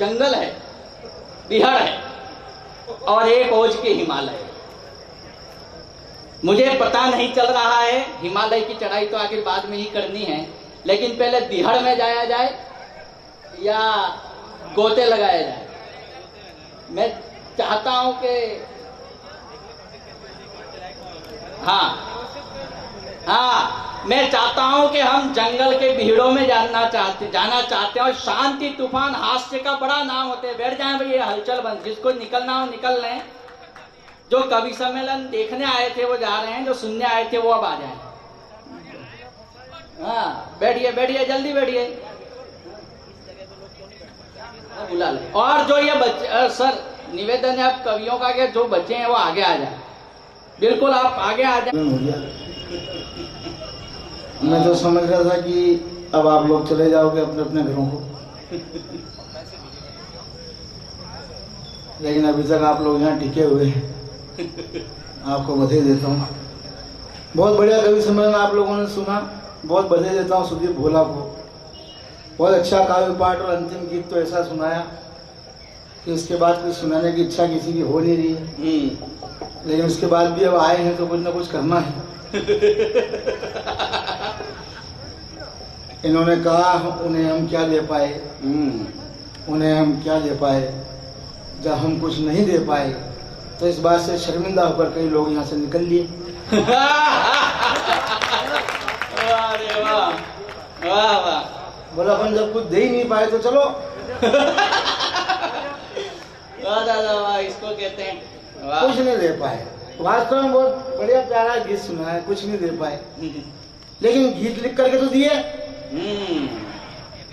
जंगल है, बिहार है और एक ओज के हिमालय। मुझे पता नहीं चल रहा है, हिमालय की चढ़ाई तो आखिर बाद में ही करनी है, लेकिन पहले बिहार में जाया जाए या गोते लगाया जाए। मैं चाहता हूं कि मैं चाहता हूं कि हम जंगल के भीड़ों में जाना चाहते हैं और शांति, तूफान, हास्य का बड़ा नाम होते हैं। बैठ जाएं भैया, हलचल बंद, जिसको निकलना हो निकल लें। जो कवि सम्मेलन देखने आए थे वो जा रहे हैं, जो सुनने आए थे वो अब आ जाएं। हाँ, बैठिए बैठिए, जल्दी बैठिए, बुला ले। और जो ये बच्चे, सर निवेदन है आप कवियों का कि जो बच्चे हैं वो आगे आ जाए। बिल्कुल, आप आगे आ जाए। मैं तो समझ रहा था कि अब आप लोग चले जाओगे अपने अपने घरों को, लेकिन अभी तक आप लोग यहाँ टिके हुए हैं। आपको बधाई देता हूँ। बहुत बढ़िया कवि सम्मेलन आप लोगों ने सुना, बहुत बधाई देता हूँ सुदीप भोला को। बहुत अच्छा काव्य पाठ और अंतिम गीत तो ऐसा सुनाया कि उसके बाद कुछ सुनाने की इच्छा किसी की हो नहीं रही है, लेकिन उसके बाद भी अब आए हैं तो कुछ ना कुछ करना है। इन्होंने कहा उन्हें हम क्या दे पाए, उन्हें हम क्या दे पाए जब हम कुछ नहीं दे पाए। तो इस बात से शर्मिंदा होकर कई लोग यहाँ से निकल लिए। अरे वाह वाह वाह। बोला अपन जब कुछ दे ही नहीं पाए तो चलो। वाह दादा वाह, इसको कहते हैं कुछ नहीं दे पाए। वास्तव में बहुत बढ़िया प्यारा गीत सुना है, कुछ नहीं दे पाए, लेकिन गीत लिख करके तो दिए।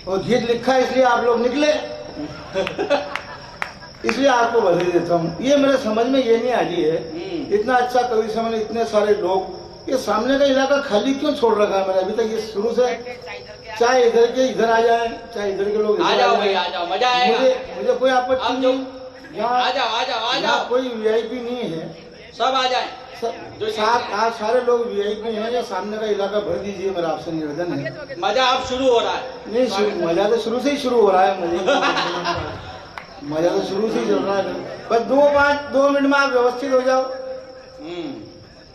और गीत लिखा इसलिए आप लोग निकले, इसलिए आपको बधाई देता हूँ। ये मेरे समझ में ये नहीं आ रही है, इतना अच्छा कवि सम्मेलन, इतने सारे लोग, ये सामने का इलाका खाली क्यों छोड़ रखा है मैंने अभी तक। ये शुरू से चाहे इधर के इधर आ जाए, चाहे इधर के लोग आ जाओ भाई, आ जाओ, मजा आएगा। मुझे कोई आपत्ति नहीं। यहाँ आ जाओ आ जाओ आ जाओ, कोई वीआईपी नहीं है, सब आ जाए। आज सारे लोग वीआईपी हैं। या सामने का इलाका भर दीजिए, मेरा आपसे निवेदन है। मजा अब शुरू हो रहा है। नहीं, मजा तो शुरू से ही शुरू हो रहा है। मजा तो शुरू से ही चल रहा है। बस 2 मिनट में आप व्यवस्थित हो जाओ,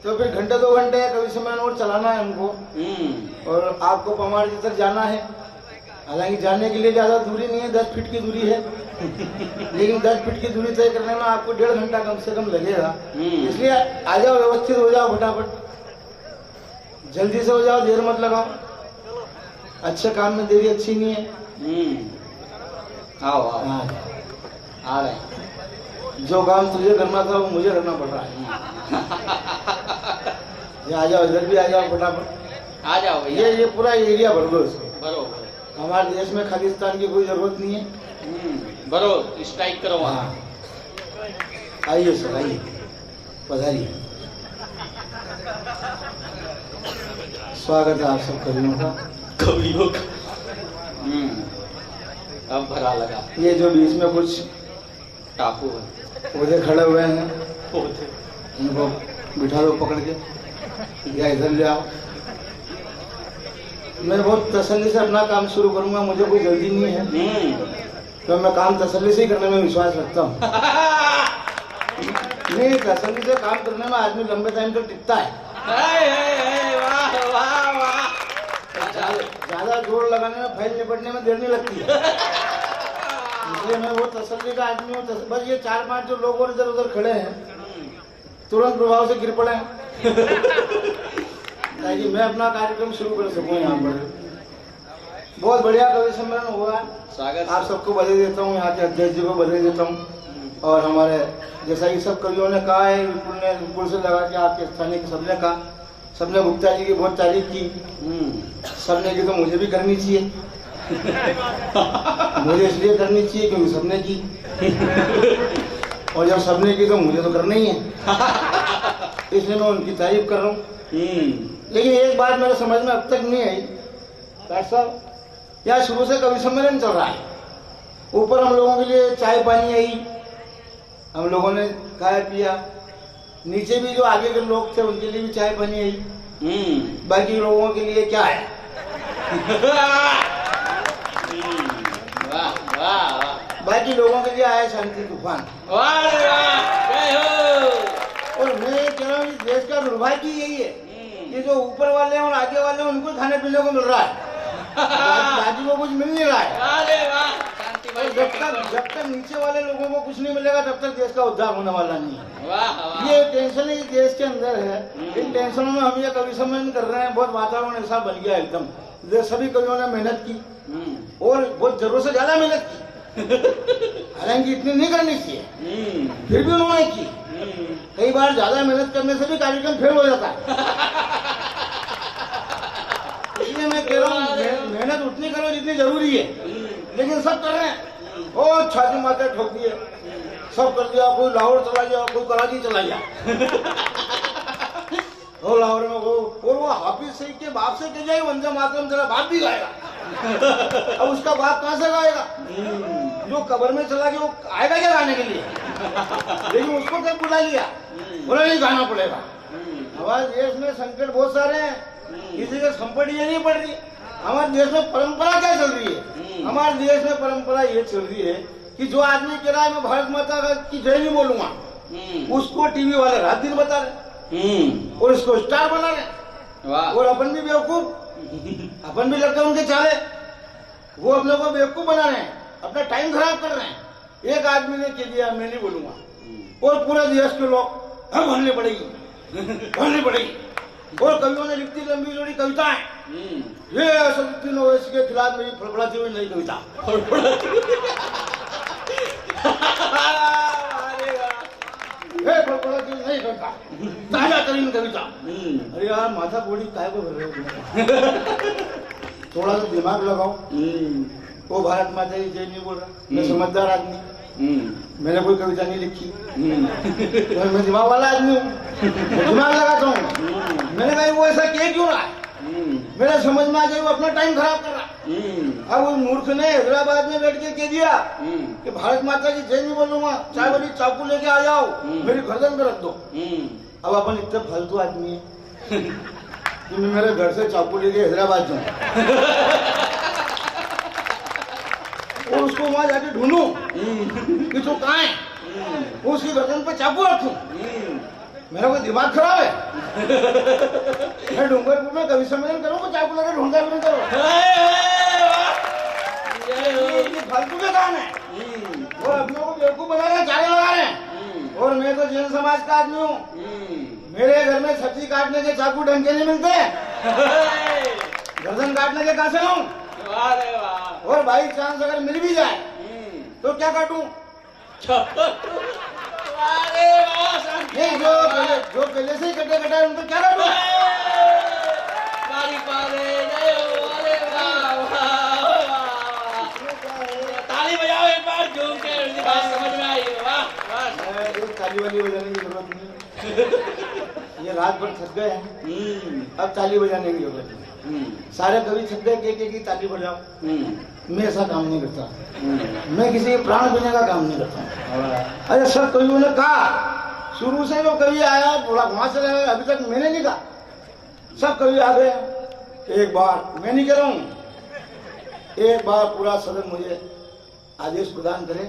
तो फिर घंटे 2 घंटे कवि सम्मेलन और चलाना है हमको। और आपको पमाड़ जी तक जाना है। हालांकि जाने के लिए ज्यादा दूरी नहीं है, 10 फीट की दूरी है, लेकिन 10 फीट की दूरी तय करने में आपको 1.5 घंटा कम से कम लगेगा। इसलिए आ जाओ, व्यवस्थित हो जाओ, फटाफट जल्दी से हो जाओ, देर मत लगाओ। अच्छे काम में देरी अच्छी नहीं है। आओ आओ, आ रहे। जो काम तुझे करना था वो मुझे करना पड़ रहा है। आ जाओ, इधर भी आ जाओ, फटाफट आ जाओ भैया। ये पूरा एरिया भर दो इसको। बरोबर, हमारे देश में खालिस्तान की कोई जरूरत नहीं है। बरोबर, स्ट्राइक करो। हाँ, आइए सर, आइए, पधारिए। स्वागत है आप सब कवियों का। अब भरा लगा। ये जो बीच में कुछ टापू है, पौधे खड़े हुए हैं, पौधे, इनको बिठा दो पकड़ के, या इधर ले आओ। मैं बहुत तसल्ली से अपना काम शुरू करूंगा, मुझे कोई जल्दी नहीं है। तो मैं काम तसल्ली से ही करने में विश्वास रखता हूँ। नहीं, तसल्ली से काम करने में आदमी लंबे टाइम तक टिकता है। वाह वाह वाह। ज्यादा जोर लगाने में, फाइल निपटने में देर नहीं लगती है। इसलिए मैं वो तसल्ली का आदमी हूँ। बस ये 4-5 जो लोग और इधर उधर खड़े हैं, तुरंत प्रभाव से गिर पड़े, ताकि मैं अपना कार्यक्रम शुरू कर सकूं यहाँ पर। बहुत बढ़िया कवि सम्मेलन हुआ। स्वागत, आप सबको बधाई देता हूँ, यहाँ के अध्यक्ष जी को बधाई देता हूँ। और हमारे जैसा कि सब कवियों ने कहा है, विपुल से लगा के आपके स्थानीय सबने कहा, सबने गुप्ता जी की बहुत तारीफ की। सबने की तो मुझे भी करनी चाहिए। मुझे इसलिए करनी चाहिए क्योंकि सबने की, और जब सबने की तो मुझे तो करना ही है, इसलिए मैं उनकी तारीफ कर रहा हूँ। लेकिन एक बात मेरे समझ में अब तक नहीं आई डॉक्टर साहब, यहाँ शुरू से कवि सम्मेलन चल रहा है, ऊपर हम लोगों के लिए चाय पानी आई, हम लोगों ने खाया पिया, नीचे भी जो आगे के लोग थे उनके लिए भी चाय पानी आई, बाकी लोगों के लिए क्या है? बाकी लोगों के लिए आया शांति तूफान। वाह रे वाह, जय हो। और मैं ये कह रहा हूँ कि देश का दुर्भाग्य यही है कि जो ऊपर वाले हैं और आगे वाले हैं उनको खाने पीने को मिल रहा है, बाकी को कुछ मिल नहीं रहा है। अरे वाह, शांति भाई। जब तक नीचे वाले लोगों को कुछ नहीं मिलेगा तब तक देश का उद्धार होने वाला नहीं है। वाह वाह। ये टेंशन है देश के अंदर है। इन टेंशनों में हम ये कवि सम्मेलन कर रहे हैं, बहुत वातावरण ऐसा बन गया एकदम। सभी कवियों ने मेहनत की और बहुत जरूरत से ज्यादा मेहनत की, हालांकि इतनी नहीं करनी चाहिए, फिर भी उन्होंने की। कई बार ज्यादा मेहनत करने से भी कार्यक्रम फेल हो जाता है। इसलिए मैं कह रहा हूँ मेहनत उतनी करो जितनी जरूरी है, लेकिन सब कर रहे हैं। ओ छाती माथे ठोक दिए, सब कर दिया। कोई लाहौर चला गया, कोई कराची चला गया। वो लाहौर में वो हाफिज सईद के बाप से कह जाए वंदे मातरम, तेरा बाप भी गाएगा। अब उसका बाप कहाँ से गाएगा? जो कब्र में चला गया वो आएगा क्या गाने के लिए? लेकिन उसको कब बुला लिया, बोला नहीं गाना पड़ेगा। हमारे देश में संकट बहुत सारे हैं, किसी का संपत्ति ये नहीं पड़ रही। हमारे देश में परंपरा क्या चल रही है? हमारे देश में परंपरा ये चल रही है कि जो आदमी कह रहा है मैं भारत माता की जय नहीं बोलूंगा, उसको टीवी वाले रात दिन बता रहे और इसको स्टार बना रहे। और अपन भी बेवकूफ, अपन भी लगता है उनके चाले। वो अपने को बेवकूफ बना रहे हैं, अपना टाइम खराब कर रहे हैं। एक आदमी ने कह दिया मैं नहीं बोलूंगा और पूरे देश के लोग हम भरने पड़ेगी, भरने पड़ेगी। और कवियों ने लिखती लंबी जोड़ी कविताएं, ये असदुद्दीन ओवैसी के खिलाफ मेरी फड़फड़ाती हुई नई कविता। फड़फड़ाती हुई नई कविता, ताजा तरीन कविता। अरे यार माथा बोली काय को भर रहे हो? थोड़ा सा दिमाग लगाओ। वो भारत माता की जय नहीं बोल रहा, मैं समझदार आदमी, मैंने कोई कविता नहीं लिखी, मैं दिमाग वाला आदमी हूँ, दिमाग लगाता हूँ। मैंने कहा वो ऐसा क्यों रहा है? मेरे समझ में आ गया वो अपना टाइम खराब कर रहा। अब उस मूर्ख ने हैदराबाद में बैठ के कह दिया कि भारत माता की जय नहीं बोलूंगा, चाहे बोली चाकू लेके आ जाओ, मेरी गर्दन पे रख दो। अब अपन इतने फालतू आदमी है कि मैं मेरे घर से चाकू लेके हैदराबाद जाऊँ और उसको वहां जाके ढूंढूं कि तू कहाँ है, उसकी गर्दन पे चाकू रखूं। मेरा कोई दिमाग खराब है? मैं डूंगरपुर में कवि सम्मेलन करूँ, चाकू लगा ढूंढता भी नहीं करो। फालतू के काम है और अपने को बेवकूफ बना रहे, चारे लगा रहे हैं। और मैं तो जैन समाज का आदमी हूँ, मेरे घर में सब्जी काटने के चाकू ढंग के नहीं मिलते, गर्दन काटने के कहाँ से लाऊं? और बाई चांस अगर मिल भी जाए तो क्या काटूं? नहीं, जो पहले से ही कटे कटाए उनको क्या काटूं? ताली बजाओ एक बार झूम के, बात समझ में आई। वाह, ताली वाली बजाने की जरूरत नहीं, ये रात भर थक गए हैं, अब ताली बजाने की जरूरत नहीं। सारे कवि थक गए की ताली बजाओ, मैं ऐसा काम नहीं करता, मैं किसी के प्राण देने का काम नहीं करता। अरे सब कवियों ने कहा, शुरू से जो कवि आया थोड़ा वहां से रहे, अभी तक मैंने नहीं कहा, सब कवि आ गए। एक बार मैं नहीं कह रहा हूँ, एक बार पूरा सदन मुझे आदेश प्रदान करे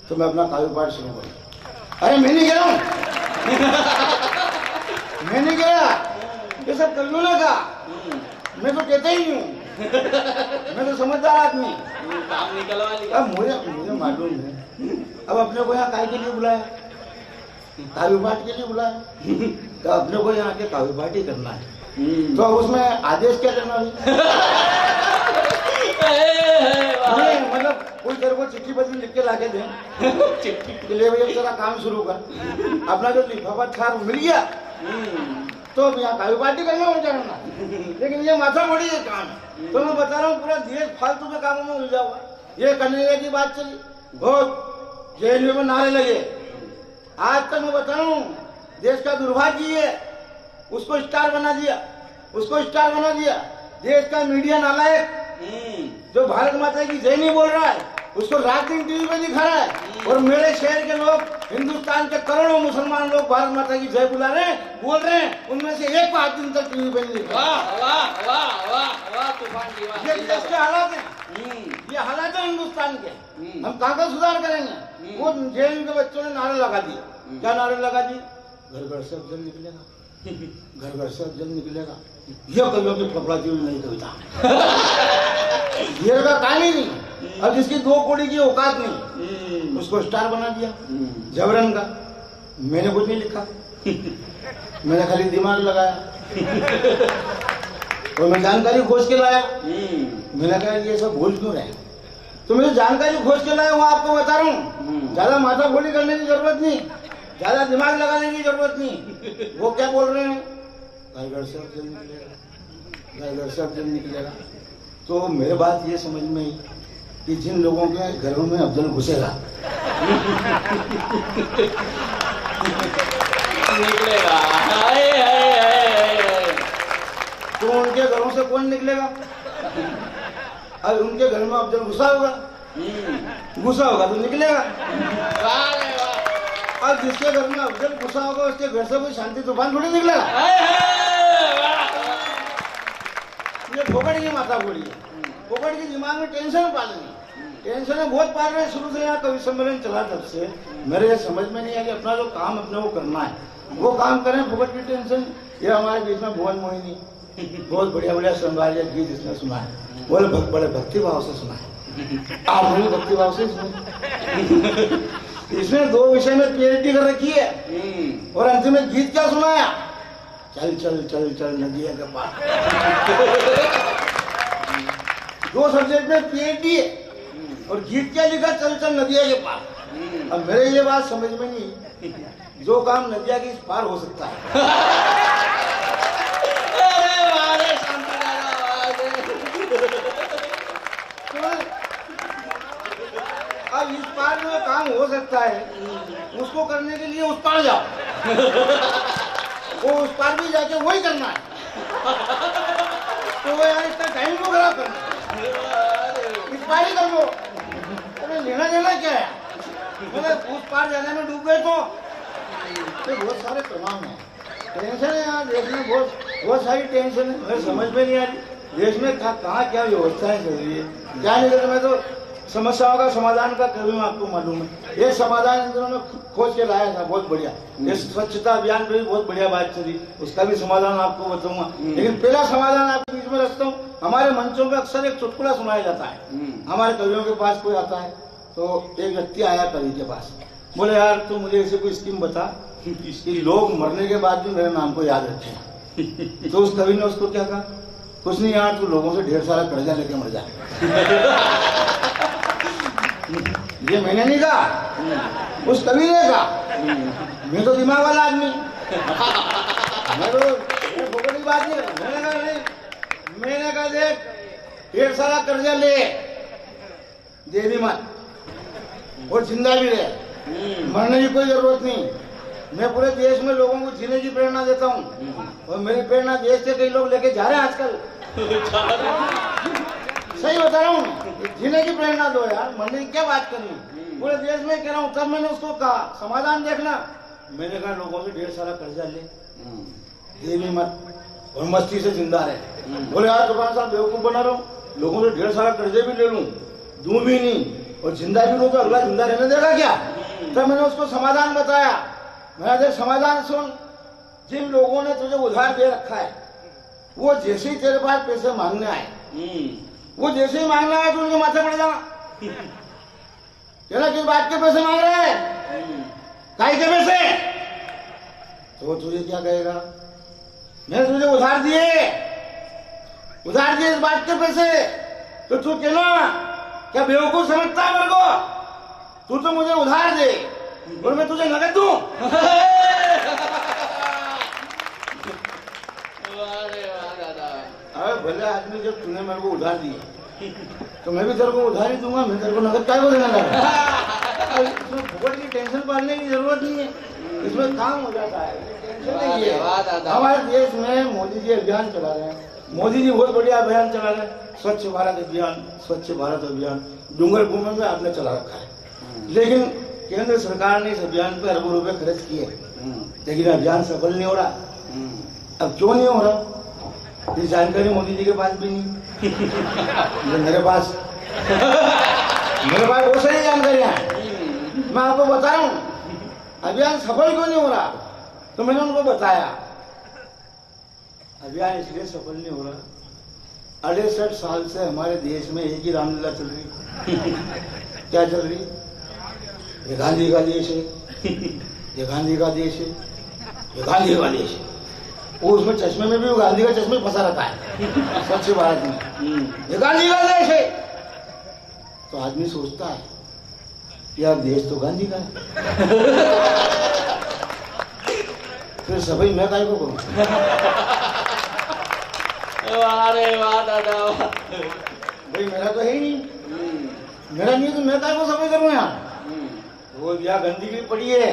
तो मैं अपना काव्य पाठ शुरू करूँ। अरे मैं नहीं कह रहा हूँ, मैं नहीं कह रहा, ये सब कवियों ने कहा, मैं तो कहता ही नहीं हूँ, मैं तो समझदार आदमी। काम निकलवा लिया। अब मुझे मालूम है, अब अपने को यहाँ काय के लिए बुलाया, काव्य पाठ के लिए बुलाया, तो अपने को यहाँ के काव्य पाठ ही करना है। तो उसमें आदेश क्या करना नहीं, मतलब कोई तेरे को चिट्ठी बदली लिख के लाके दे, चिट्ठी ले भैया तेरा काम शुरू कर, अपना जो लिफाफा था मिल गया तो अब यहाँ काव्य पार्टी करना हो करना। लेकिन ये माथा बड़ी है काम है, तो मैं बता रहा हूँ पूरा देश फालतू के कामों में उलझा हुआ। ये कन्हैया की बात चली, बहुत जेएनयू में नारे लगे। आज तक मैं बता रहा हूँ देश का दुर्भाग्य है, उसको स्टार बना दिया, उसको स्टार बना दिया। देश का मीडिया नालायक जो भारत माता की जय नहीं बोल रहा है, उसको रात दिन टीवी पे दिखा रहा है। और मेरे शहर के लोग, हिंदुस्तान के करोड़ों मुसलमान लोग भारत माता की जय बुला रहे हैं, बोल रहे हैं, उनमें से एक को आज दिन तक टीवी पे नहीं दिखा। वाह वाह वाह वाह वाह तूफान की वाह। ये देश के हालात हैं, ये हालात है हिंदुस्तान के। हम कहाँ का सुधार करेंगे? वो जेल के बच्चों ने नारे लगा दिए। क्या नारे लगा दिए? घर घर से अफजल निकलेगा, घर घर से अफजल निकलेगा। यह कवियों की फफड़ाती हुई नई कविता ये का कहानी नहीं। अब जिसकी 2 कौड़ी की औकात नहीं उसको स्टार बना दिया जबरन का। मैंने कुछ नहीं लिखा, मैंने खाली दिमाग लगाया और मैं जानकारी खोज के लाया। मैंने कहा ये सब भूल क्यों रहे? तो मैं जानकारी खोज के लाया, वो आपको बता रहा हूँ। ज्यादा माथा खोली करने की जरूरत नहीं, ज्यादा दिमाग लगाने की जरूरत नहीं। वो क्या बोल रहे हैं? घर घर से अफजल निकलेगा, घर घर से अफजल निकलेगा। तो मेरे बात ये समझ में आई कि जिन लोगों के घरों में अफजल घुसेगा निकलेगा, तो उनके घरों से कौन निकलेगा? अब उनके घर में अफजल घुसा होगा, घुसा होगा तो निकलेगा। अब जिसके घर में अफजल घुसा होगा उसके घर से कोई शांति तूफान थोड़ी निकलेगा। ये फोकट की माथा फोड़ी है, फोकट के दिमाग में टेंशन पालनी। टेंशन बहुत पाल रहे हैं शुरू से। यहाँ कवि सम्मेलन चला तब से मेरे ये समझ में नहीं आया कि अपना जो काम अपने को करना है वो काम करें। फोकट की टेंशन। ये हमारे बीच में भुवन मोहिनी बहुत बढ़िया बढ़िया संवाद गीत इसने सुना है, बोले बड़े भक्ति भाव से सुना है। आपने भी भक्ति भाव से सुना। इसने 2 विषय में पीएचडी कर रखी है और अंतिम में गीत क्या सुनाया? चल चल चल चल नदिया के पार। 2 सब्जेक्ट में पीएचडी है और गीत क्या लिखा? चल चल नदिया के पार। अब मेरे ये बात समझ में नहीं, जो काम नदिया के इस पार हो सकता है अब इस पार में काम हो सकता है, उसको करने के लिए उस पार जाओ। वो उस पार भी जाके वही करना है, तो वो यार इतना टाइम को खराब करना, इस पार ही कर लो। अरे लेना देना क्या है? मैंने उस पार जाने में डूब गए तो बहुत सारे तमाम है, टेंशन है यहाँ देश में, बहुत सारी टेंशन है। मुझे समझ में नहीं आ रही देश में कहाँ क्या व्यवस्थाएं चल रही है, क्या नहीं कर। मैं तो समस्याओं का समाधान का करूँ, आपको मालूम है। ये समाधान इन दिनों में खोज के लाया था, बहुत बढ़िया। ये स्वच्छता अभियान पे भी बहुत बढ़िया बात चली, उसका भी समाधान आपको बताऊंगा। लेकिन पहला समाधान आपके बीच में रखता हूँ। हमारे मंचों पे अक्सर एक चुटकुला सुनाया जाता है। हमारे कवियों के पास कोई आता है तो एक व्यक्ति आया कवि के पास, बोले यार तू मुझे ऐसे कोई स्कीम बता कि लोग मरने के बाद भी मेरे नाम को याद रखें। तो उस कवि ने उसको क्या कहा? कुछ नहीं यार, तू लोगों से ढेर सारा कर्जा लेके मर जा। ये मैंने नहीं कहा, उस कवि ने कहा। मैं तो दिमाग वाला आदमी, मैं तो फोकट की बात नहीं। मैंने कहा देख, ढेर सारा कर्जा ले, दे भी मत और जिंदा भी रहे, मरने की कोई जरूरत नहीं। मैं पूरे देश में लोगों को जीने की प्रेरणा देता हूँ और मेरी प्रेरणा देश से कई लोग लेके जा रहे हैं आजकल। सही बता रहा हूँ, जीने की प्रेरणा दो यार, मरने की क्या बात करनी। पूरे देश में कह रहा हूँ। तब मैंने उसको कहा समाधान देखना। मैंने कहा लोगों से ढेर सारा कर्जा ले, दे भी मत और मस्ती से जिंदा रहे। बोले यार दुकान साहब बेवकूफ बना रहा हूँ, लोगों से ढेर सारा कर्जे भी ले लूँ, दूं भी नहीं और जिंदा भी लूँ तो अगला जिंदा रहने देगा क्या? तब मैंने उसको समाधान बताया। मैंने देख समाधान सुन, जिन लोगों ने तुझे उधार दे रखा है वो जैसे ही तेरे पास पैसे मांगने आए, वो जैसे ही मांगने आए तो उनके माथे पड़ जाना। तेरा किस बात के पैसे मांग रहे हैं? काहे के पैसे? तो वो तुझे क्या कहेगा? मैंने तुझे उधार दिए इस बात के पैसे, तो तू कहना क्या बेवकूफ समझता है मेरे को? तू तो मुझे उधार दे और मैं तुझे नगद दूं। अरे भले आदमी, जब तूने मेरे को उधार दिए तो मैं भी तेरे को उधार ही दूंगा। मैं तेरे को नगद काय को देना लगा? इसमें फुकट की टेंशन पालने की जरूरत नहीं है, इसमें काम हो जाता है। टेंशन नहीं है। हमारे देश में मोदी जी अभियान चला रहे हैं, मोदी जी बहुत बढ़िया अभियान चला रहे हैं, स्वच्छ भारत अभियान। स्वच्छ भारत अभियान डूंगर भूमि में आपने चला रखा है, लेकिन केंद्र सरकार ने इस अभियान पर अरबों रुपए खर्च किए, लेकिन अभियान सफल नहीं हो रहा। अब क्यों नहीं हो रहा? ये जानकारी मोदी जी के पास भी नहीं, मेरे पास मेरे पास बहुत सारी जानकारियां हैं, मैं आपको बता रहा हूँ। अभियान सफल क्यों नहीं हो रहा, तो मैंने उनको बताया अभियान इसलिए सफल नहीं हो रहा, 68 साल से हमारे देश में एक ही रामलीला चल रही। क्या चल रही? ये गांधी का देश है, ये गांधी का देश है, ये गांधी का देश है। वो उसमें चश्मे में भी वो गांधी का चश्मे फंसा रखा है स्वच्छ भारत में, ये गांधी का देश है। तो आदमी सोचता है यार देश तो गांधी का है, फिर सभी मैं काय को करूं? अरे वाह दादा वाह। भाई मेरा तो है ही नहीं, मेरा नहीं तो मैं काय को सभी करूं यार? वो यहाँ गंदी भी पड़ी है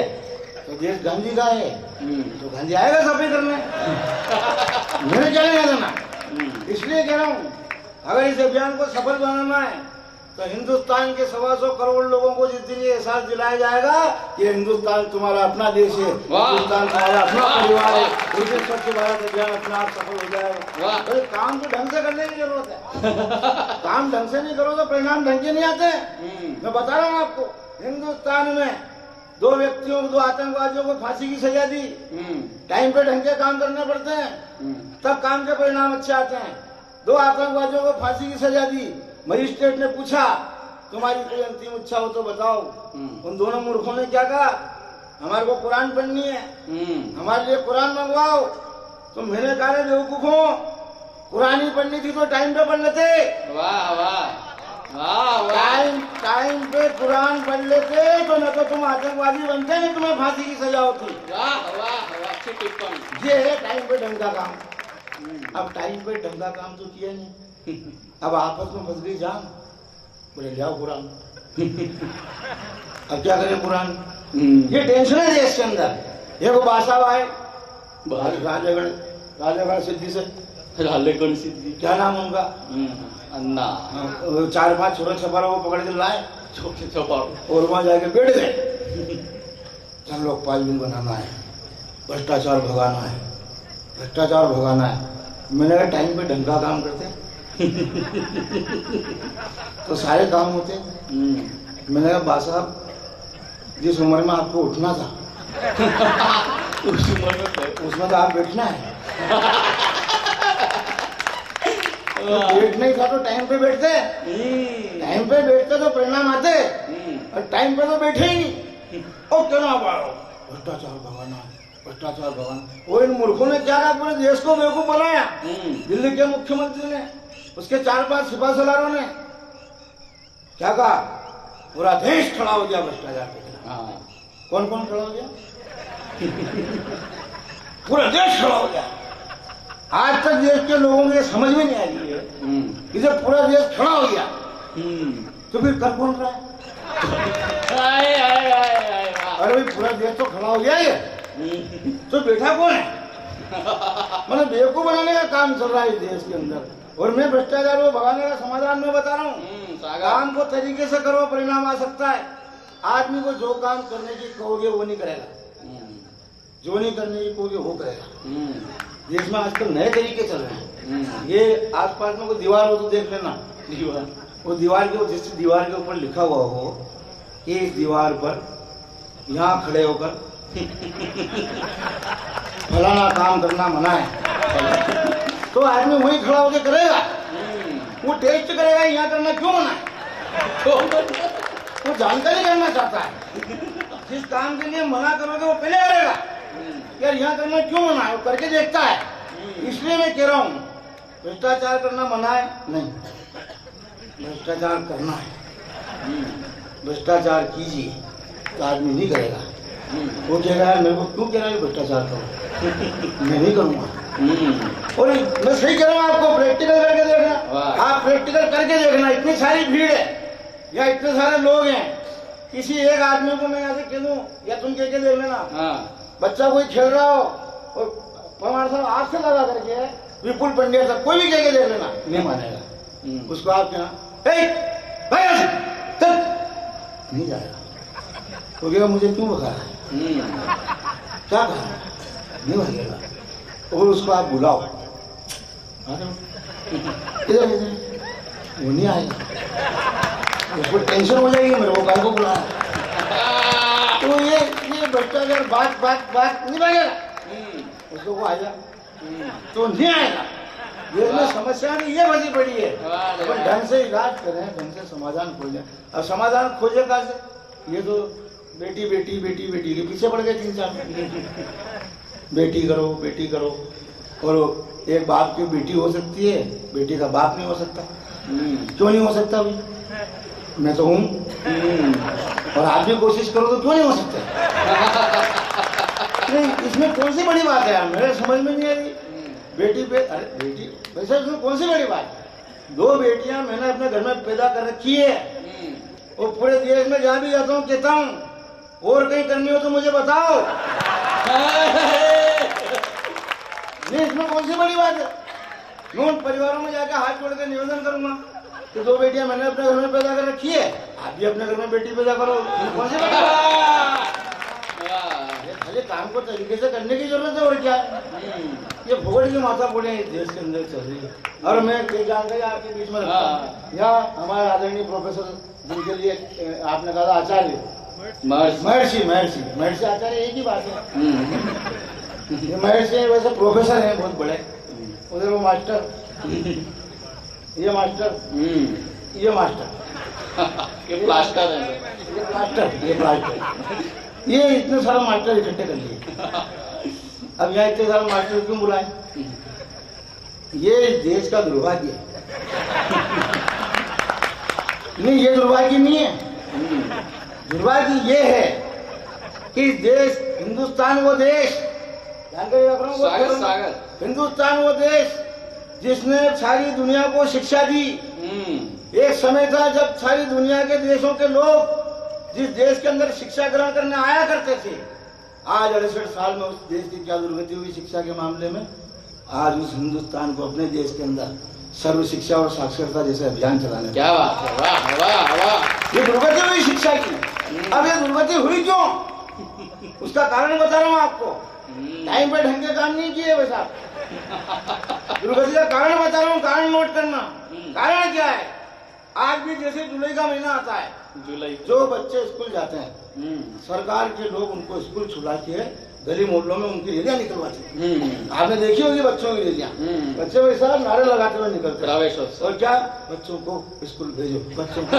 तो देश गांधी का है, तो गांधी आएगा सफाई करने, मैंने क्या लेना देना? इसलिए कह रहा हूँ अगर इस अभियान को सफल बनाना है तो हिंदुस्तान के 125 करोड़ लोगों को जिस दिन ये एहसास दिलाया जाएगा ये हिंदुस्तान तुम्हारा अपना देश है, हिंदुस्तान तुम्हारा अपना परिवार है, उस दिन स्वच्छ भारत अभियान अपने आप सफल हो जाएगा। तो काम तो ढंग से करने की जरूरत है, काम ढंग से नहीं करो तो परिणाम ढंग के नहीं आते। मैं बता रहा हूँ आपको, हिंदुस्तान में 2 व्यक्तियों को, 2 आतंकवादियों को फांसी की सजा दी, टाइम पे ढंग के काम करने पड़ते हैं तब काम के परिणाम अच्छे आते हैं। 2 आतंकवादियों को फांसी की सजा दी, मजिस्ट्रेट ने पूछा तुम्हारी कोई अंतिम इच्छा हो तो बताओ। उन दोनों मूर्खों ने क्या कहा, हमारे को कुरान पढ़नी है, हमारे लिए कुरान मंगवाओ। तो मैंने कहा बेवकूफों, कुरान ही पढ़नी थी तो टाइम पे पढ़ लेते। वाह वाह वाह। टाइम पे कुरान पढ़ लेते तो न तो तुम आतंकवादी बनते न तुम्हें फांसी की सजा होती। वाह वाह, अच्छी टिप्पणी। ये है टाइम पे ढंग का काम। अब टाइम पे ढंग का काम तो किया नहीं, अब आपस में फंस गई जान, बोले लियाओ कुरान। अब क्या करें कुरान? ये टेंशन है देश के अंदर। ये वो बादशाह आए राजेगढ़ सिद्धि से, रालेगढ़ सिद्धि, क्या नाम उनका? अन्ना। 4-5 छोटे छपारों को पकड़ के लाए, छोटे छपारों, और वहां जाके बैठ गए। हम लोग 5 बिल बनाना है, भ्रष्टाचार भगाना है, भ्रष्टाचार भगाना है। मैंने कहा टाइम पे ढंग का काम करते तो सारे काम होते। मैंने कहा बा साहब जिस उम्र में आपको उठना था उस उम्र में उसमें तो आप बैठना है। तो बैठ नहीं था तो टाइम पे बैठते, टाइम पे बैठते तो परिणाम आते, और टाइम पे तो बैठे ही नहीं। और क्या नाम भ्रष्टाचार भगाना है, भ्रष्टाचार भगाना। और इन मूर्खों ने क्या कहा, पूरे देश को बेवकूफ बनाया। दिल्ली के मुख्यमंत्री ने, उसके 4-5 सिपा सलारों ने क्या कहा, पूरा देश खड़ा हो गया भ्रष्टाचार के खिलाफ। कौन कौन खड़ा हो गया? पूरा देश खड़ा हो गया। आज तक देश के लोगों को ये समझ में नहीं आ रही है कि जब पूरा देश खड़ा हो गया तो फिर कर कौन रहा है? अरे भाई पूरा देश तो खड़ा हो गया, ये तो बैठा कौन है? मतलब बेवकूफ बनाने का काम चल रहा है इस देश के अंदर। और मैं भ्रष्टाचार को भगाने का समाधान में बता रहा हूँ, काम को तरीके से करो, परिणाम आ सकता है। आदमी को जो काम करने की कहोगे वो नहीं करेगा, जो नहीं करने की कहोगे वो करेगा। देश में आजकल नए तरीके चल रहे हैं। ये आसपास में कोई दीवार हो तो देख लेना, दीवार, वो दीवार के, जिस दीवार के ऊपर लिखा हुआ हो कि इस दीवार पर यहाँ खड़े होकर फलाना काम करना मना है, तो आदमी वहीं खड़ा होकर करेगा। वो टेस्ट करेगा यहाँ करना क्यों मना है, वो जानकारी करना चाहता है। जिस काम के लिए मना करोगे वो पहले करेगा, यार यहाँ करना क्यों मना है, वो करके देखता है। इसलिए मैं कह रहा हूँ भ्रष्टाचार करना मना है नहीं, भ्रष्टाचार करना है। भ्रष्टाचार कीजिए तो आदमी नहीं करेगा। वो कहेगा यार मेरे को क्यों कह रहा है भ्रष्टाचार करो, मैं नहीं करूँगा। और मैं सही कह रहा हूँ, आपको प्रैक्टिकल करके देखना, आप प्रैक्टिकल करके देखना। इतनी सारी भीड़ है या इतने सारे लोग हैं, किसी एक आदमी को मैं ऐसे कह दूं या तुम कह के देख लेना, बच्चा कोई खेल रहा हो और पवार साहब आग से लगा करके विपुल पंड्या साहब कोई भी कह के देख लेना, नहीं मानेगा। उसको आप क्या नहीं जाएगा, वो कहेगा मुझे क्यों बता रहा है, क्या कहा, नहीं भागेगा। और उसको आप बुलाओ, इधर वो नहीं आएगा। उसको टेंशन हो जाएगी, मेरे को कल को बुलाया। तो ये बच्चा अगर बात नहीं मांगेगा उसको वो आएगा तो नहीं आएगा। देश में समस्या नहीं ये बची पड़ी है, अपन ढंग से इलाज करें, ढंग से समाधान खोजें। अब समाधान खोजे कहाँ से? ये तो बेटी बेटी बेटी बेटी के पीछे पड़ गए 3-4 बेटी करो बेटी करो। और एक बाप की बेटी हो सकती है, बेटी का बाप नहीं हो सकता। क्यों नहीं हो सकता भाई? मैं तो हूँ और आप भी कोशिश करो तो क्यों नहीं हो सकता? नहीं, इसमें कौन सी बड़ी बात है यार, मेरे समझ में नहीं आ रही। बेटी पे अरे बेटी वैसे इसमें कौन सी बड़ी बात है? 2 बेटियां मैंने अपने घर में पैदा कर रखी है और पूरे देश में जहाँ भी जाता हूँ कहता हूँ और कहीं करनी हो तो मुझे बताओ। नहीं, इसमें कौन सी बड़ी बात है? मैं उन परिवारों में जाकर हाथ जोड़ कर निवेदन करूंगा कि 2 बेटियां मैंने अपने घर में पैदा कर रखी है, आप भी अपने घर में बेटी पैदा करो। कौन सी बड़ी बात? खाली काम को तरीके से करने की जरूरत है और क्या है? ये भोगड़ की माथा फोड़े देश के अंदर चल रही है। और मैं कई जानकारी आपके बीच में रखता हूँ। यहाँ हमारे आदरणीय प्रोफेसर जिनके लिए आपने कहा आचार्य महर्षि आचार्य एक ही बात है। ये महर्षि वैसे प्रोफेसर हैं बहुत बड़े, उधर वो मास्टर, ये मास्टर, ये मास्टर, ये प्लास्टर है, ये प्लास्टर, ये इतने सारे मास्टर इकट्ठे कर लिए। अब यहाँ इतने सारे मास्टर क्यों बुलाए? ये देश का दुर्भाग्य है। नहीं, ये दुर्भाग्य नहीं है। दुर्भाग्य ये है कि देश हिंदुस्तान वो देश हिंदुस्तान वो देश जिसने सारी दुनिया को शिक्षा दी। एक समय था जब सारी दुनिया के देशों के लोग जिस देश के अंदर शिक्षा ग्रहण करने आया करते थे, आज 68 साल में उस देश की क्या दुर्गति हुई शिक्षा के मामले में। आज उस हिंदुस्तान को अपने देश के अंदर सर्व शिक्षा और साक्षरता जैसे अभियान चलाने। क्या बात है, वाह वाह वाह। ये दुर्गति हुई शिक्षा की। अब ये दुर्गति हुई क्यों? उसका कारण बता रहा हूँ आपको। टाइम पे ढंग के काम नहीं किए बस आप। दुर्गति का कारण बता रहा हूँ, कारण नोट करना। कारण क्या है? आज भी जैसे जुलाई का महीना आता है, जुलाई जो बच्चे स्कूल जाते हैं, सरकार के लोग उनको स्कूल छुड़ा के गली मोहल्लों में उनकी रैलियां निकलवाते हैं। आपने देखी होगी बच्चों की रैलियां। बच्चे वैसा नारे लगाते हुए निकलते हैं। और क्या बच्चों को स्कूल भेजो, बच्चों को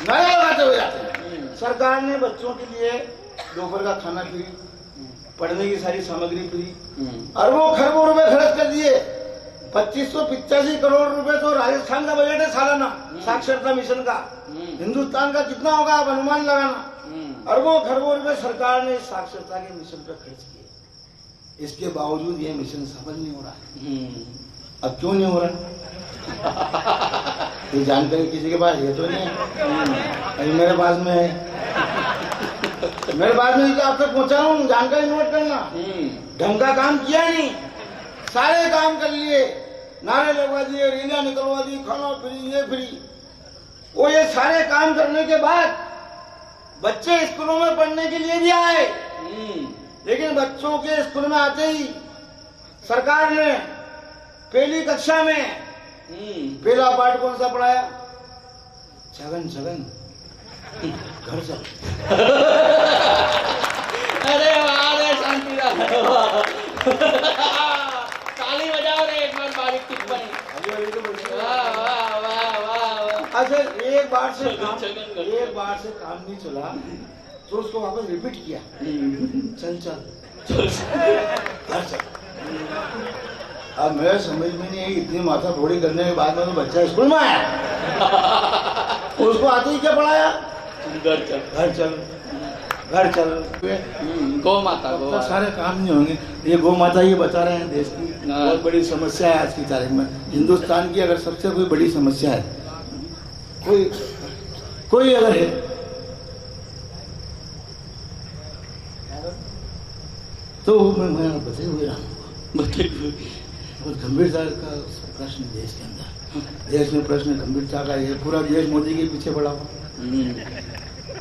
नारे लगाते हुए जाते हैं। सरकार ने बच्चों के लिए दोपहर का खाना फ्री, पढ़ने की सारी सामग्री फ्री, अरबों खरबों रुपए खर्च कर दिए। 2585 करोड़ रुपए तो राजस्थान का बजट है सालाना साक्षरता मिशन का। हिंदुस्तान का कितना होगा आप अनुमान लगाना। अरबों खरबों रुपए सरकार ने साक्षरता के मिशन पर खर्च किए। इसके बावजूद ये मिशन सफल नहीं हो रहा है। अब क्यों नहीं हो रहा? ये जानकारी किसी के पास है तो नहीं है? अभी मेरे पास में है, मेरे पास में आप तक पहुंचा हूँ। जानकारी नोट करना। ढंग का काम किया नहीं, सारे काम कर लिए, नारे लगवा दिए, रैलियां निकलवा दी, खाना फ्री, ये फ्री। वो ये सारे काम करने के बाद बच्चे स्कूलों में पढ़ने के लिए भी आए, लेकिन बच्चों के स्कूल में आते ही सरकार ने पहली कक्षा में पहला पाठ कौन सा पढ़ाया? छगन छगन घर चल। अरे वाह रे शांति ताली बजाओ रे एक बार बारीक टिप्पणी। वाह वाह वाह वाह। अच्छा एक बार से काम नहीं चला तो उसको वापस रिपीट किया। चल चल घर चल। अब मेरे समझ में नहीं आई, इतनी माथा फोड़ी करने के बाद में तो बच्चा स्कूल में आया, उसको आते ही क्या पढ़ाया? घर चल घर चल घर चल। गौ माता, गौ सारे काम नहीं होंगे। ये गौ माता ये बता रहे हैं देश की बहुत बड़ी समस्या है आज की तारीख में। हिंदुस्तान की अगर सबसे कोई बड़ी समस्या है, कोई अगर है तो मैं बताए हुए रहा हूँ। बहुत गंभीरता का प्रश्न देश के अंदर। देश में प्रश्न गंभीरता का है। पूरा देश मोदी के पीछे पड़ा हुआ।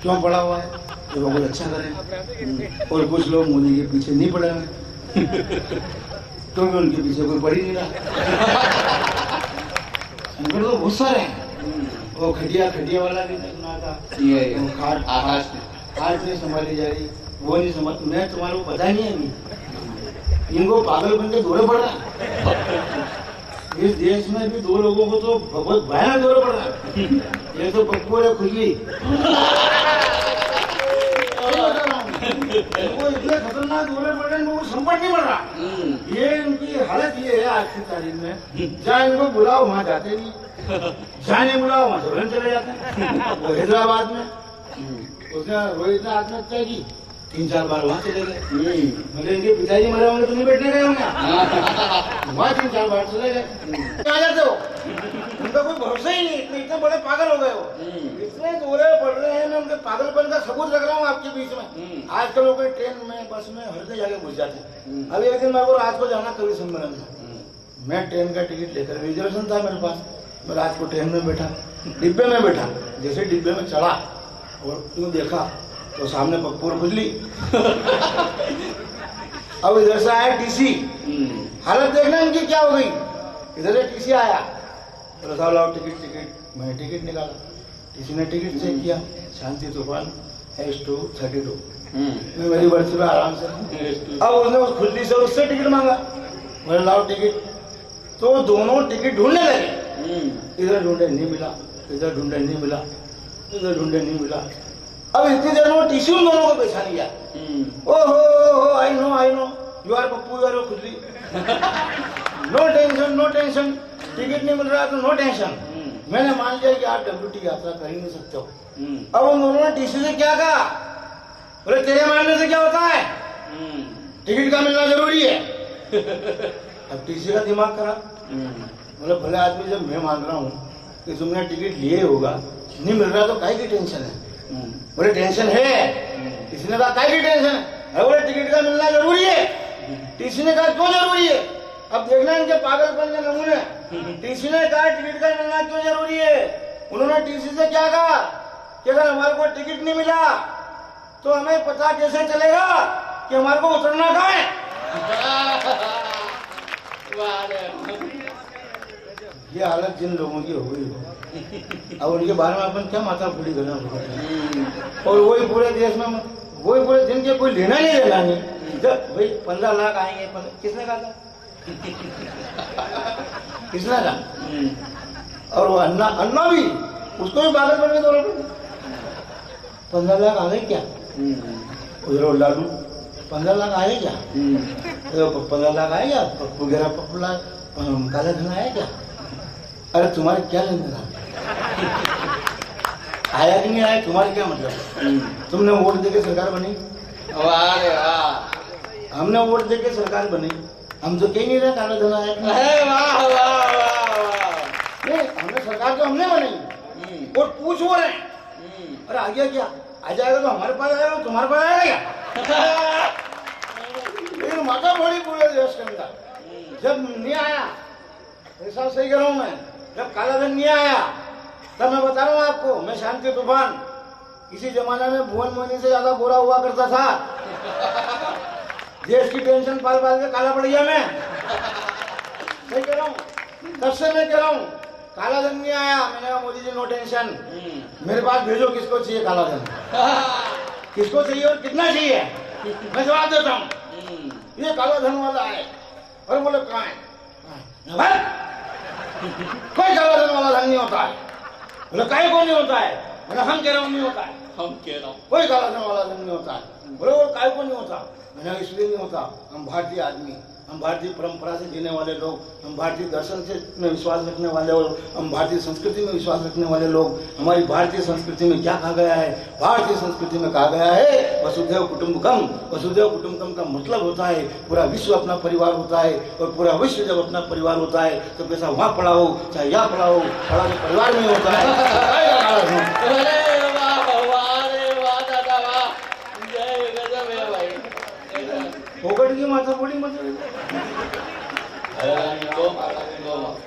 क्यों पड़ा हुआ है? तो लोग अच्छा करें। और कुछ लोग मोदी के पीछे नहीं पड़े हुए क्योंकि उनके पीछे कोई पड़ ही नहीं रहा। तो बहुत सारे हैं वो खटिया वाला भी सुना था, ये वो खाट आकाश में खाट नहीं संभाली जा रही, वो नहीं संभाल, मैं तुम्हारे को पता नहीं है अभी, इनको पागल बन के दौरे पड़ रहा है। इस देश में भी दो लोगों को तो बहुत भयानक दौरे पड़ रहा है, एक तो पप्पू और खुजली। इनको इतने खतरनाक दौरे पड़ रहे हैं, इनको संकट नहीं पड़ रहा। ये इनकी हालत ये है आज की तारीख में, जहाँ इनको बुलाओ वहाँ जाते नहीं, जहाँ नहीं बुलाओ वहाँ झोलन चले जाते हैं। वो हैदराबाद में उसने रोहित ने आत्महत्या की, 3-4 बार वहाँ चले गए। मतलब इनके पिताजी मरे होंगे तो नहीं बैठने गए होंगे, वहाँ 3-4 बार चले गए। आ जाते हो, उनका कोई भरोसा ही नहीं, इतने बड़े पागल हो गए हो, इतने दौरे पड़ रहे हैं। मैं उनके पागलपन का सबूत रख रहा हूँ आपके बीच में। आजकल लोग ट्रेन में बस में हर जगह जाके घुस जाते हैं। अभी एक दिन मेरे को रात को जाना कवि सम्मेलन में, मैं ट्रेन का टिकट लेकर, रिजर्वेशन था मेरे पास, मैं रात को ट्रेन में बैठा, डिब्बे में बैठा, जैसे डिब्बे में चढ़ा और क्यों देखा तो सामने पप्पू और खुजली। अब इधर से आया टीसी, हालत देखना इनकी क्या हो गई। इधर से टीसी आया, तो लाओ टिकट, मैंने टिकट निकाला, टीसी ने टिकट चेक किया, शांति तूफान S232, मैं मेरी बर्सी पे आराम से। अब उसने उस खुजली से उससे टिकट मांगा, मैंने लाओ टिकट, तो दोनों टिकट ढूंढने लगे, इधर ढूंढे नहीं मिला, इधर ढूंढे नहीं मिला, इधर ढूंढे नहीं मिला। अब इतनी देर में टीसी उन दोनों को पहचान लिया। ओहो, I know, you are Pappu, you are खुजली। नो टेंशन, टिकट नहीं मिल रहा तो नो टेंशन। मैंने मान लिया कि आप WT यात्रा कर ही नहीं सकते हो। अब उन दोनों ने टीसी से क्या कहा, बोले तेरे मानने से क्या होता है, टिकट का मिलना जरूरी है। अब टीसी का दिमाग खराब, बोले भले आदमी जब मैं मान रहा हूँ कि तुमने टिकट लिए होगा, नहीं मिल रहा तो काहे की टेंशन है। बोले टेंशन है, किसी ने कहा काहे की टेंशन है, बोले टिकट का मिलना जरूरी है। टीसी ने कहा क्यों जरूरी है, अब देखना इनके पागलपन के नमूने। टीसी ने कहा टिकट का मिलना क्यों जरूरी है, उन्होंने टीसी से क्या कहा कि अगर हमारे को टिकट नहीं मिला तो हमें पता कैसे चलेगा कि हमारे को उतरना कहाँ है। ये हालत जिन लोगों की हो गई हो, अब उनके बारे में अपन क्या माथा फूटी करना होगा। और वही पूरे देश में, वही पूरे दिन के कोई लेना नहीं देना नहीं। जब भाई 15 लाख आएंगे, किसने कहा था, किसने कहा। और वो अन्ना भी, उसको भी पागल बन के दौड़े पड़े। 15 लाख आ गए क्या, उधर लालू 15 लाख आए क्या, 15 लाख आए क्या, पप्पू गिरा, पप्पू लाख काला धन आया क्या। अरे तुम्हारे क्या लेना देना, आया कि नहीं आया तुम्हारे क्या मतलब। तुमने वोट देके सरकार बनी, हमने वोट देके सरकार बनी, हम तो कह नहीं रहे काला धन आया। नहीं, हमने सरकार तो हमने बनाई, वोट पूछ हो रहे हैं। अरे आ गया क्या, आ जाएगा तो हमारे पास आएगा, तुम्हारे पास आएगा क्या। लेकिन माता बड़ी पूरे देश के अंदर जब नहीं आया, ऐसा सही कह रहा हूं मैं, जब काला धन नहीं आया तब मैं बता रहा हूँ आपको, मैं शांति तूफान किसी जमाने में भुवन मोहिनी से ज्यादा गोरा हुआ करता था। देश की टेंशन पाल पाल के काला पड़ गया मैं, सही कह रहा हूँ। तब से मैं कह रहा हूँ काला धन नहीं आया, मैंने कहा मोदी जी नो टेंशन, मेरे पास भेजो किसको चाहिए काला धन, किसको चाहिए और कितना चाहिए, मैं जवाब देता हूँ। ये काला धन वाला है, और बोले कहाँ है, कोई काला धन वाला धन नहीं होता है। बोले काहे को नहीं होता है, मैंने हम कह रहा हूँ नहीं होता है, हम कह रहा हूँ कोई काला धन वाला धन नहीं होता है। बोले वो काहे को नहीं होता, मैंने इसलिए नहीं होता, हम भारतीय आदमी, हम भारतीय परंपरा से जीने वाले लोग, हम भारतीय दर्शन से में विश्वास रखने वाले लोग, हम भारतीय संस्कृति में विश्वास रखने वाले लोग। हमारी भारतीय संस्कृति में क्या कहा गया है, भारतीय संस्कृति में कहा गया है वसुधैव कुटुंबकम। वसुधैव कुटुंबकम का मतलब होता है पूरा विश्व अपना परिवार होता है, और पूरा विश्व जब अपना परिवार होता है तो कैसा वहाँ पड़ा हो चाहे यहाँ पड़ा हो, पड़ा तो परिवार में होता है। फोकट की माथा बड़ी मतलब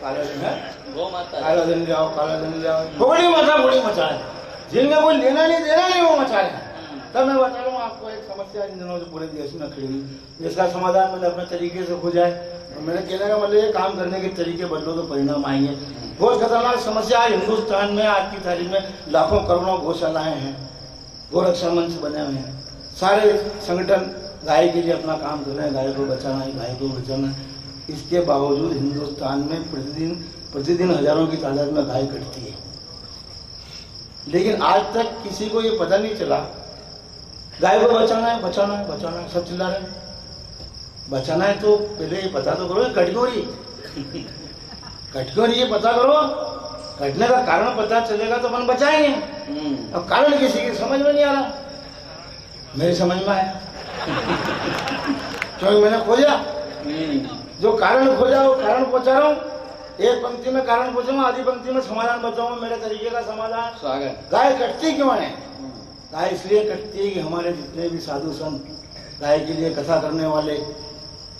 काला धन ले आओ, काला धन ले आओ, बड़ी माथा बड़ी मचा है, जिनका कोई लेना नहीं देना नहीं वो मचा है। तब मैं बता रहा हूँ आपको एक समस्या इन दिनों से पूरे देश में खड़ी हुई, जिसका समाधान मैंने अपने तरीके से खोजा है। मैंने कहने का मतलब ये काम करने के तरीके बदलो तो परिणाम आएंगे। बहुत खतरनाक समस्या है हिंदुस्तान में। आज की तारीख में लाखों करोड़ों गौशालाएं हैं, गोरक्षा मंच बने हुए हैं, सारे संगठन गाय के लिए अपना काम कर रहे हैं, गाय को बचाना है, गाय को बचाना है। इसके बावजूद हिंदुस्तान में प्रतिदिन हजारों की तादाद में गाय कटती है, लेकिन आज तक किसी को ये पता नहीं चला गाय को बचाना है, बचाना है, बचाना है, सब चिल्ला रहे हैं। बचाना है तो पहले ये पता तो करो कटगोरी कटगोरी ये पता करो, कटने का कारण पता चलेगा तो अपन बचाएंगे। अब कारण किसी की समझ में नहीं आ रहा, मेरी समझ में आया क्योंकि मैंने खोजा, जो कारण खोजा वो कारण पहुंचा रहा हूँ। एक पंक्ति में कारण पूछूंगा, आधी पंक्ति में समाधान बताऊंगा, मेरे तरीके का समाधान। स्वागत। गाय कटती क्यों है? गाय इसलिए कटती है कि हमारे जितने भी साधु संत गाय के लिए कथा करने वाले,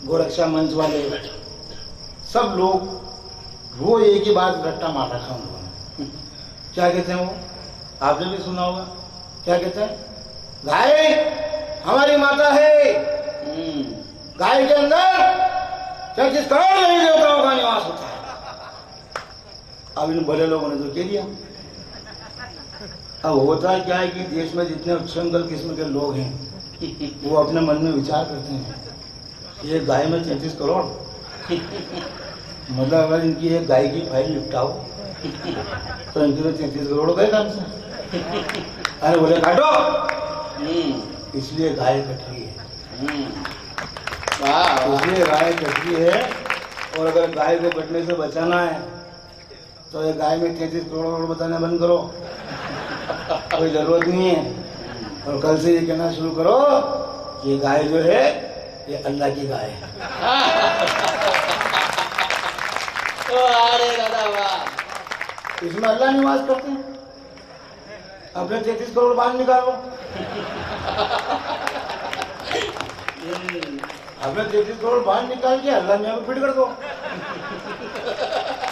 गोरक्षा मंच वाले, सब लोग वो एक ही बात रट्टा मार रखा उन्होंने। क्या कहते हैं वो? आपने भी सुना होगा। क्या कहते हैं? गाय हमारी माता है, गाय के अंदर 33 करोड़ देवी देवताओं का निवास होता है। अब इन बड़े लोगों ने तो कह दिया। अब होता क्या है कि देश में जितने उच्छृंखल किस्म के लोग हैं वो अपने मन में विचार करते हैं, ये गाय में 33 करोड़ मतलब अगर इनकी एक गाय की फाइल निपटाओ तो इनके लिए 33 करोड़ गए काम से। अरे बोले काटो, इसलिए गाय कट रही है, इसलिए गाय कट रही है। और अगर गाय को कटने से बचाना है तो ये गाय में 33 करोड़ बताना बंद करो, कोई जरूरत नहीं है। और कल से ये कहना शुरू करो कि गाय जो है ये अल्लाह की गाय है। अरे दादा वाह, इसमें अल्लाह निवास करते हैं। अपने 33 करोड़ बाहर निकालो, अपने 33 करोड़ बाहर निकाल के अल्लाह में फिट कर दो।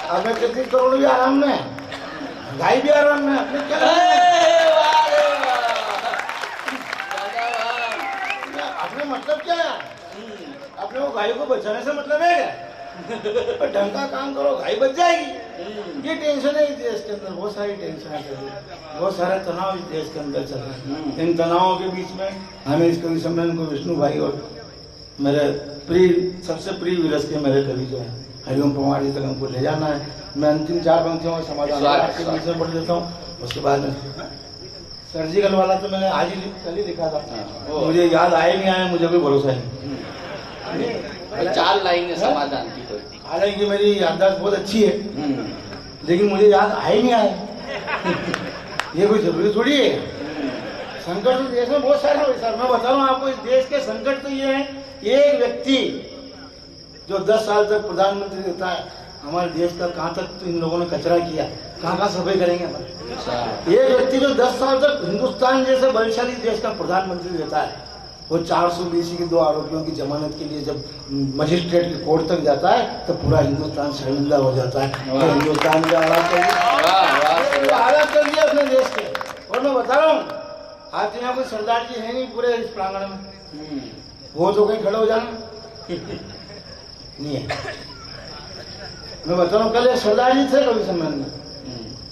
अपने 33 करोड़ भी आराम में, गाय भी आराम में, अपने क्या अपने मतलब क्या है? अपने वो गाय को बचाने से मतलब है क्या? ढंग का काम करो, गाय बच जाएगी। ये टेंशन है इस देश के अंदर, बहुत सारी टेंशन है, बहुत सारे तनाव इस देश के अंदर चल रहे हैं। इन तनावों के बीच में हमें इस कवि सम्मेलन को विष्णु भाई और मेरे सबसे प्रिय विरस के मेरे कवि जो है हरिओम पवार जी तक हमको ले जाना है। मैं अंतिम 4 पंक्तियों का समाधान आपके बीच में पढ़ देता हूँ, उसके बाद में सर्जिकल वाला तो मैंने आज ही कल ही लिखा था, मुझे याद आया नहीं आया, मुझे कोई भरोसा नहीं। 4 लाइन समाधान की कोई, हालांकि मेरी याददाश्त बहुत अच्छी है, लेकिन मुझे याद आया नहीं आया। ये कोई जरूरी थोड़ी है। संकट तो देश में बहुत सारे हैं सर, मैं बता रहा हूँ आपको। इस देश के संकट तो ये है, एक व्यक्ति जो 10 साल तक प्रधानमंत्री रहता है हमारे देश का, कहाँ तक तो इन लोगों ने कचरा किया, कहाँ सफाई करेंगे। एक व्यक्ति जो 10 साल तक हिंदुस्तान जैसे बलशाली देश का प्रधानमंत्री रहता है, वो 420 के 2 आरोपियों की जमानत के लिए जब मजिस्ट्रेट के कोर्ट तक जाता है तो पूरा हिंदुस्तान शर्मिंदा हो जाता है। तो हिंदुस्तान के हालात कर दिया अपने देश के। और मैं बता रहा हूँ, आज यहाँ कोई सरदार जी है नहीं पूरे इस प्रांगण में, वो तो कहीं खड़े हो जाना नहीं है। मैं बता रहा हूँ, कल एक सरदार जी थे कवि सम्मेलन में,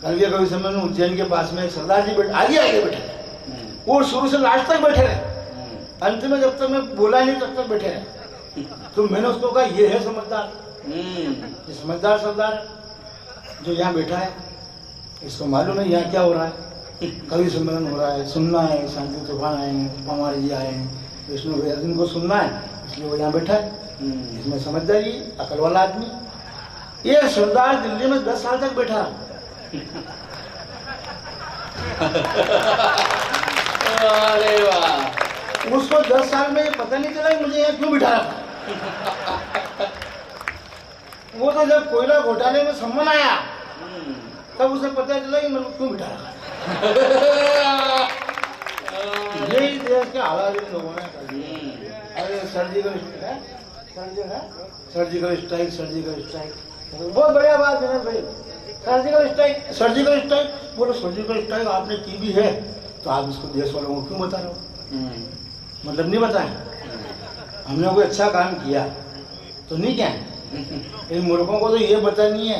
कल के कवि सम्मेलन में उज्जैन के पास में एक सरदार जी आगे बैठे, वो शुरू से लास्ट तक बैठे रहे, अंत में जब तक मैं बोला नहीं तब तक बैठे रहे। तो मैंने उसको कहा ये है समझदार, ये समझदार सरदार जो यहाँ बैठा है, इसको मालूम है यहाँ क्या हो रहा है, कवि सम्मेलन हो रहा है, सुनना है, शांति तूफान आए हैं, पवार जी आए हैं, विष्णु भाई, इनको सुनना है, इसलिए वो यहाँ बैठा है। इसमें समझदारी, अकल वाला आदमी। ये सरदार दिल्ली में 10 साल तक बैठा। अरे वाह, उसको 10 साल में पता नहीं चला कि मुझे यहाँ क्यों बिठा रखा। वो तो जब कोयला घोटाले में सम्मन आया तब उसे पता चला कि मैं क्यों बिठा रखा। यही देश के हालात इन लोगों ने कर दिए। अरे सर्जिकल स्ट्राइक बहुत बढ़िया बात है भाई। सर्जिकल स्ट्राइक बोलो, सर्जिकल स्ट्राइक आपने की भी है तो आप इसको देश वालों को क्यों बता रहे हो? मतलब नहीं बताएं, हमने कोई अच्छा काम किया तो नहीं क्या? इन मूर्खों को तो ये पता नहीं है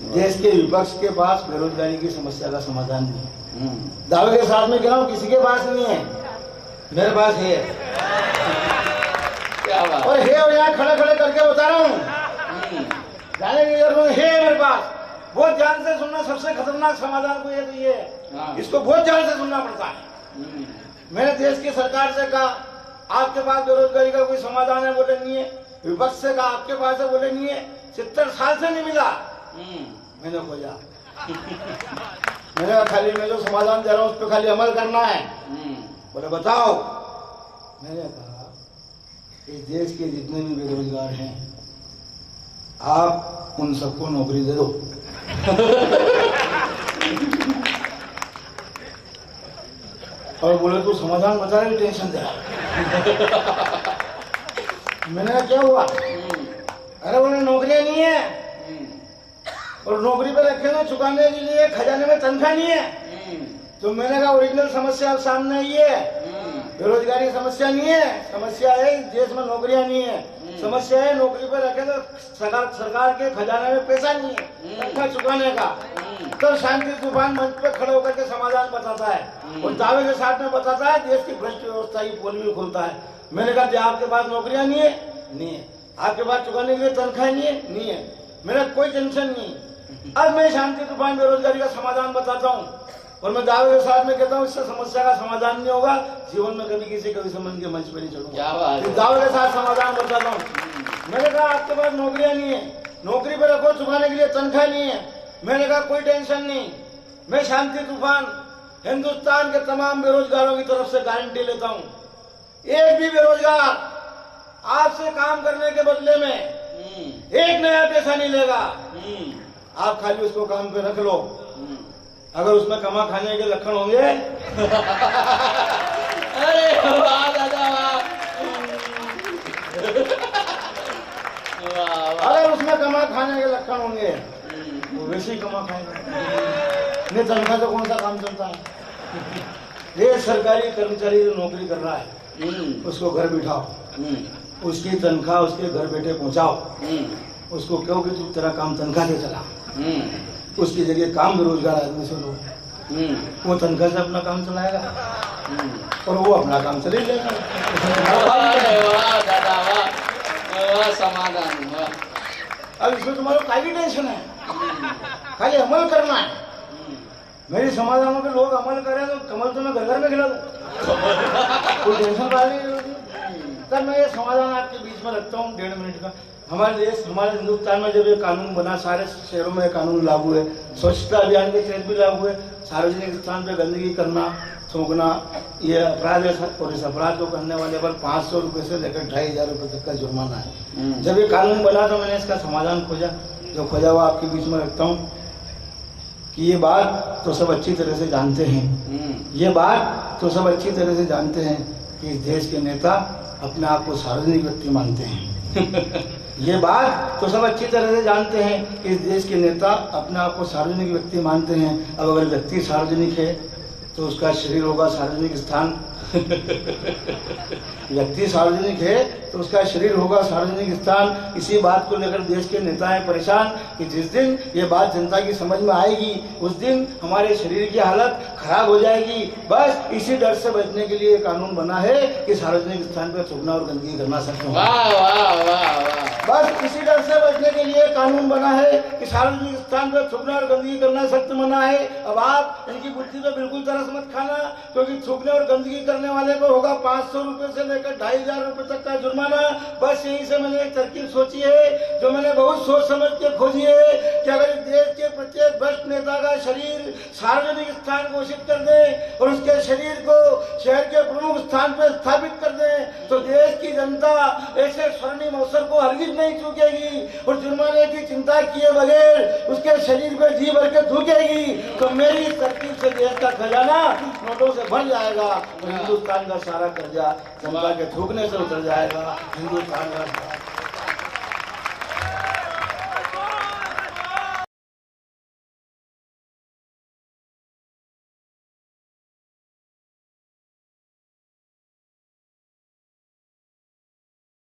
देश के विपक्ष के पास बेरोजगारी की समस्या का समाधान नहीं है। दावे के साथ में कह रहा हूँ, किसी के पास नहीं है, मेरे पास है। क्या बात और है, और यहाँ खड़े खड़े करके बता रहा हूँ, जाने की जरूरत है मेरे पास। बहुत ध्यान से सुनना, सबसे खतरनाक समाधान को ये तो ये है, इसको बहुत ध्यान से सुनना पड़ता है। मैंने देश की सरकार से कहा, आपके पास बेरोजगारी का कोई समाधान है? बोले नहीं है। विपक्ष से कहा, आपके पास है? बोले नहीं है। 70 साल से नहीं मिला। मैंने खोजा, मैंने कहा खाली मैं जो समाधान दे रहा हूँ उस पर खाली अमल करना है। बोले बताओ। मैंने कहा इस देश के जितने भी बेरोजगार हैं, आप उन सबको नौकरी दे दो। और बोले तू समाधान बता रहे, टेंशन दे रहा। मैंने कहा क्या हुआ? अरे बोले नौकरियां नहीं है, और नौकरी पे रखे ना चुकाने के लिए खजाने में तनख्वाह नहीं है। तो मैंने कहा ओरिजिनल समस्या अब सामने आई है, बेरोजगारी समस्या नहीं है, समस्या है देश में नौकरियां नहीं है। समस्या है नौकरी पे रखे तो सरकार के खजाने में पैसा नहीं है तनख्वाह चुकाने का। तो शांति तूफान मंच पे खड़े होकर के समाधान बताता है और दावे के साथ में बताता है, देश की भ्रष्ट व्यवस्था की पोल भी खोलता है। मैंने कहा आपके पास नौकरियां नहीं है, नहीं है। आपके पास चुकाने के लिए तनख्वाह नहीं है, नहीं है। मेरा कोई टेंशन नहीं। अब मैं शांति तूफान बेरोजगारी का समाधान बताता हूँ और मैं दावे के साथ में कहता हूँ इससे समस्या का समाधान नहीं होगा, जीवन में कभी किसी कवि सम्मान के मंच पर नहीं चढ़ूंगा। दावे के साथ समाधान बताता हूँ। मैंने कहा आपके पास नौकरियां नहीं है, नौकरी पे रखो, चुकाने के लिए तनख्वाह नहीं है। मैंने कहा कोई टेंशन नहीं, मैं शांति तूफान हिंदुस्तान के तमाम बेरोजगारों की तरफ से गारंटी लेता हूँ, एक भी बेरोजगार आपसे काम करने के बदले में एक नया पैसा नहीं लेगा। आप खाली उसको काम पे रख लो, अगर उसमें कमा खाने के लक्षण होंगे अरे वाह दादा वाह। अगर उसमें कमा खाने के लक्षण होंगे वो वैसे ही कमा खाएगा। नहीं तनख्वाह से कौन सा काम चलता है? ये सरकारी कर्मचारी जो नौकरी कर रहा है उसको घर बिठाओ, उसकी तनख्वाह उसके घर बैठे पहुंचाओ, उसको क्यों कि तू तेरा काम तनख्वाह से चला, उसकी जगह काम बेरोजगार आदमी से लो, वो तनख्वाह से अपना काम चलाएगा और वो अपना काम चले लेगा। समाधान। अब इसमें तुम्हारा काफी टेंशन है, खाली अमल करना है। मेरी समाधानों पे लोग अमल करें तो कमल तो मैं घर घर में खिला दूं, कोई टेंशन वाली नहीं होगी। तब मैं ये समाधान आपके बीच में रखता हूँ 1.5 मिनट का। हमारे देश, हमारे हिंदुस्तान में जब ये कानून बना, सारे शहरों में कानून लागू है, स्वच्छता अभियान के तहत भी लागू है। सार्वजनिक स्थान पे गंदगी करना, थूकना ये अपराध है और इस अपराध को करने वाले पर 500 रुपये से लेकर 2500 रुपये तक का जुर्माना है। जब ये कानून बना तो मैंने इसका समाधान खोजा, जो खोजा हुआ आपके बीच में रखता हूँ कि ये बात तो सब अच्छी तरह से जानते हैं, ये बात तो सब अच्छी तरह से जानते हैं कि इस देश के नेता अपने आप को सार्वजनिक व्यक्ति मानते हैं। ये बात तो सब अच्छी तरह से जानते हैं कि इस देश के नेता अपने आप को सार्वजनिक व्यक्ति मानते हैं। अब अगर व्यक्ति सार्वजनिक है तो उसका शरीर होगा सार्वजनिक स्थान, व्यक्ति सार्वजनिक है तो उसका शरीर होगा सार्वजनिक स्थान। इसी बात को लेकर देश के नेता हैं परेशान कि जिस दिन ये बात जनता की समझ में आएगी उस दिन हमारे शरीर की हालत खराब हो जाएगी। बस इसी डर से बचने के लिए कानून बना है कि सार्वजनिक स्थान पर थूकना और गंदगी करना सख्त होगा। बस इसी डर से बचने के लिए कानून बना है कि सार्वजनिक स्थान पर थूकना और गंदगी करना सख्त मना है। अब आप इनकी बुद्धि पे बिल्कुल तरस मत खाना, क्योंकि थूकने और गंदगी करने वाले को होगा 500 रुपए से लेकर 2500 रुपए तक का जुर्माना। बस यहीं से मैंने एक तरकीब सोची है जो मैंने बहुत सोच समझ के खोजी है कि अगर इस देश के प्रत्येक भ्रष्ट नेता का शरीर सार्वजनिक स्थान घोषित कर दे और उसके शरीर को शहर के प्रमुख स्थान पर स्थापित कर दे तो देश की जनता ऐसे स्वर्णिम अवसर को हरगिज नहीं चूकेगी और जुर्माने की चिंता किए बगैर उसके शरीर पर जी भर के थूकेगी। तो मेरी इस तरकीब से देश का खजाना नोटों से भर जाएगा और हिंदुस्तान का सारा कर्जा जनता के थूकने से उतर जाएगा। हिंदुस्तान का